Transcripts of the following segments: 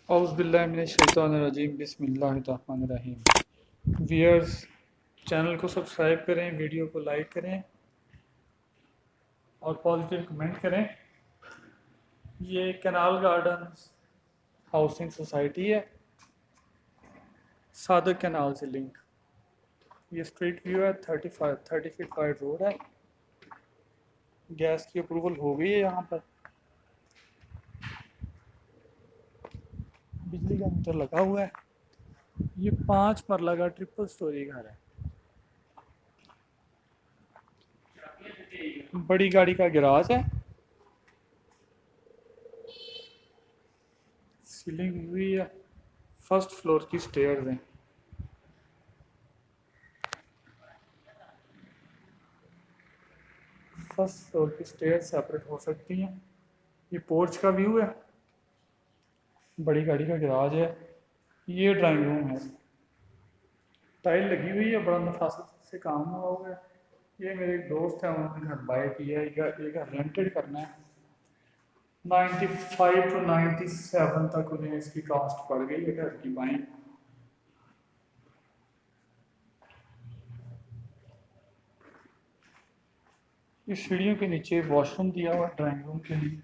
औज़ुबिल्लाहिमिनश्शैतानिर्रजीम बिस्मिल्लाहिर्रहमानिर्रहीम। Viewers, channel को subscribe करें, वीडियो को लाइक करें और पॉजिटिव कमेंट करें। ये कैनाल गार्डन्स हाउसिंग सोसाइटी है, सादक कैनाल से लिंक। ये स्ट्रीट व्यू है, 30 फीट वाइड रोड है। गैस की अप्रूवल हो गई है। यहाँ पर बिजली का मीटर लगा हुआ है। ये 5 मरला का ट्रिपल स्टोरी घर है। बड़ी गाड़ी का गैराज है। सीलिंग हुई है। फर्स्ट फ्लोर की स्टेयर्स हैं। फर्स्ट फ्लोर की स्टेयर सेपरेट हो सकती हैं। ये पोर्च का व्यू है। बड़ी गाड़ी का गैराज है। ये ड्राइंग रूम है। टाइल लगी हुई है, बड़ा नफासत से काम हुआ हुआ है। ये मेरे एक दोस्त है, उन्होंने घर बाय किया है। ये घर रेंटेड करना है। 95 टू 97 तक उन्हें इसकी कॉस्ट पड़ गई है घर की बाइंग। इस सीढ़ियों के नीचे वॉशरूम दिया हुआ ड्राइंग रूम के लिए।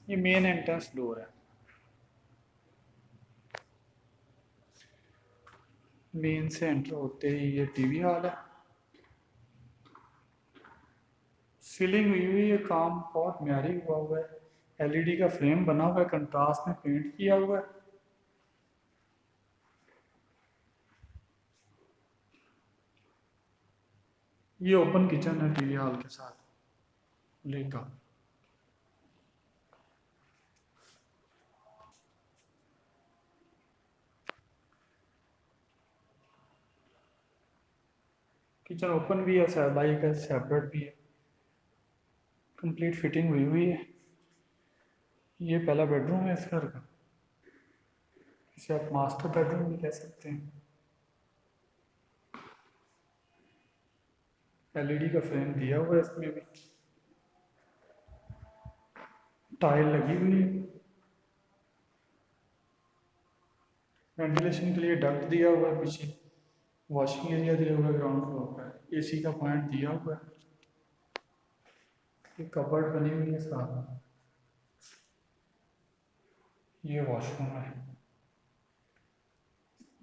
ये मेन एंट्रेंस डोर है। मेन से एंटर होते ही ये टीवी हॉल है। सीलिंग हुई हुई है, काम बहुत म्यारी हुआ हुआ है। एलईडी का फ्रेम बना हुआ है, कंट्रास्ट में पेंट किया हुआ है। ये ओपन किचन है टीवी हॉल के साथ लेकर। किचन ओपन भी है, सैबाई का सेपरेट भी है। कंप्लीट फिटिंग हुई हुई है। ये पहला बेडरूम है इस घर का। इसे आप मास्टर बेडरूम भी कह सकते हैं। एलईडी का फ्रेम दिया हुआ है इसमें भी। टाइल लगी हुई है। वेंटिलेशन के लिए डक्ट दिया हुआ है पीछे। वॉशिंग एरिया दिया हुआ है ग्राउंड फ्लोर पर। एसी का पॉइंट दिया हुआ है। ये कबर्ड बनी हुई है साथ। ये वॉशरूम है।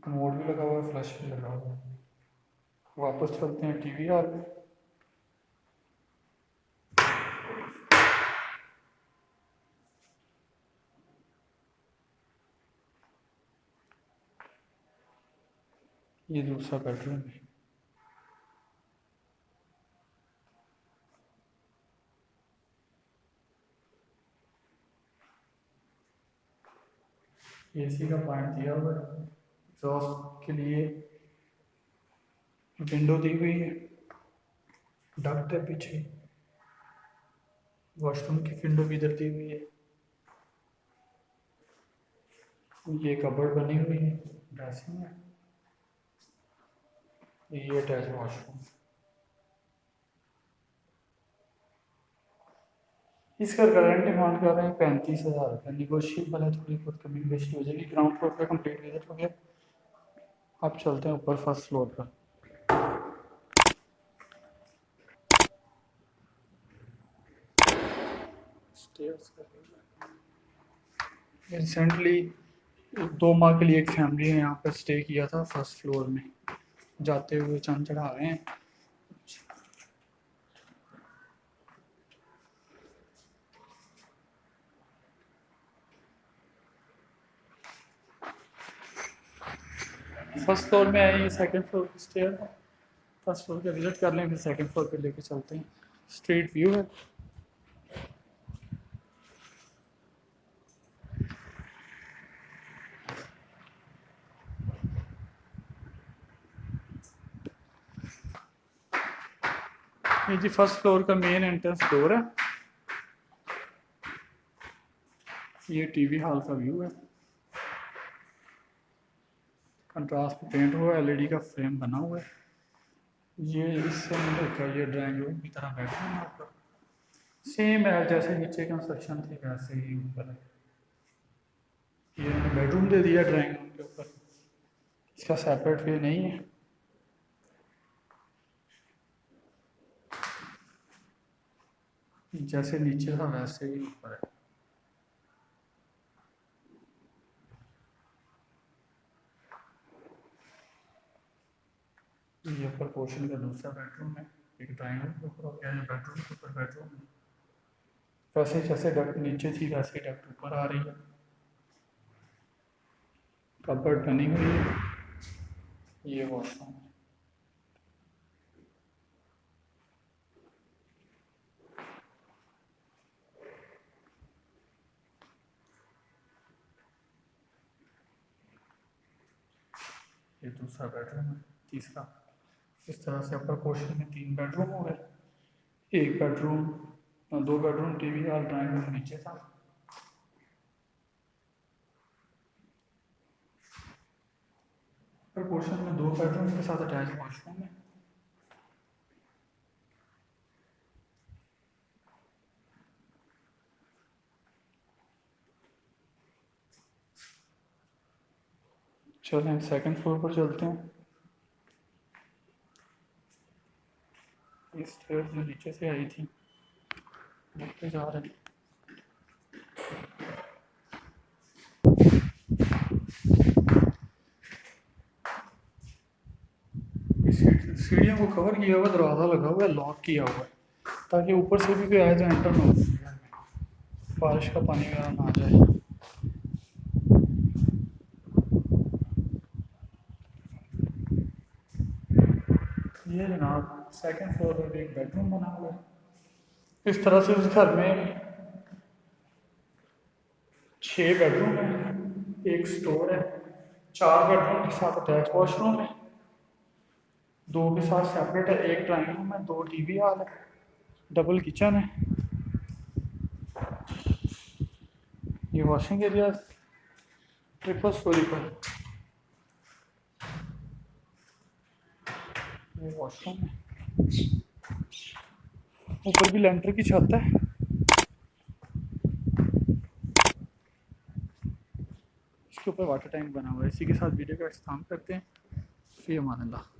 कमोड भी लगा हुआ है, फ्लश भी लगा हुआ है। वापस चलते हैं टीवी हॉल में। ये दूसरा बेडरूम है। एसी का पॉइंट दिया हुआ है। एग्जॉस्ट के लिए विंडो दी हुई है। डक्ट है पीछे। वॉशरूम की विंडो भी इधर दी हुई है। ये कबर्ड बनी हुई है, ड्रेसिंग है। ये अटैच वॉशरूम। इसका करंट डिमांड कर रहे हैं 35,000 रुपये। निगोशिएबल है, थोड़ी बहुत कमी बेशी हो जाएगी। ग्राउंड फ्लोर पे कंप्लीट विजिट हो गया। अब चलते हैं ऊपर फर्स्ट फ्लोर पर। रिसेंटली 2 माह के लिए एक फैमिली ने यहाँ पर स्टे किया था फर्स्ट फ्लोर में। जाते हुए चंद चढ़ा रहे हैं। फर्स्ट फ्लोर में आए, ये सेकंड फ्लोर की स्टेयर है। फर्स्ट फ्लोर का विजिट कर लें, फिर सेकंड फ्लोर पे लेके चलते हैं। स्ट्रीट व्यू है। ये जी फर्स्ट फ्लोर का मेन एंट्रेंस डोर है। ये टीवी हॉल का व्यू है। कंट्रास्ट में पेंट हुआ है, एलईडी का फ्रेम बना हुआ है। ये इससे मिल का ये ड्राइंग रूम की तरह बेडरूम है ऊपर। सेम है जैसे नीचे कंस्ट्रक्शन थी वैसे ही ऊपर है। ये मैंने बेडरूम दे दिया ड्राइंग रूम के ऊपर, इसका सेपरेट वे नहीं है। जैसे नीचे था वैसे ही ऊपर है। ये ऊपर पोर्शन का दूसरा बेडरूम है, एक ड्राइंग रूम के ऊपर हो गया, बेडरूम के ऊपर बेडरूम है। वैसे जैसे डक्ट नीचे थी वैसे डक्ट ऊपर आ रही है। कबर्ड बनी हुई है। ये वॉशरूम है। ये दूसरा बेडरूम है, तीसरा। इस तरह से अपर पोर्शन में 3 बेडरूम हो गए। एक bedroom, 2 bedroom, TV hall, drawing room नीचे था। अपर पोर्शन में 2 बेडरूम के साथ अटैच वॉशरूम है। चलें हम सेकंड फ्लोर पर चलते हैं। इस स्टेयर्स जो नीचे से आई थी ऊपर जा रहे हैं। सीढ़ियों को कवर किया हुआ, दरवाज़ा लगा हुआ है, लॉक किया हुआ है ताकि ऊपर से भी कोई आए तो एंटर ना हो, बारिश का पानी वगैरह ना आ जाए। ये जनाब सेकंड फ्लोर पर भी एक बेडरूम बना हुआ है। इस तरह से उस घर में 6 बेडरूम है, एक स्टोर है, 4 बेडरूम के साथ अटैच वॉशरूम है, 2 के साथ सेपरेट है, एक ड्राइंग रूम है, 2 टीवी हॉल है, डबल किचन है। ये वॉशिंग एरिया ट्रिपल स्टोरी पर। ये वॉशरूम है, ऊपर भी लेंटर की छत है। इसके ऊपर वाटर टैंक बना हुआ है। इसी के साथ वीडियो का इख्तिताम करते हैं। फी अमान अल्लाह।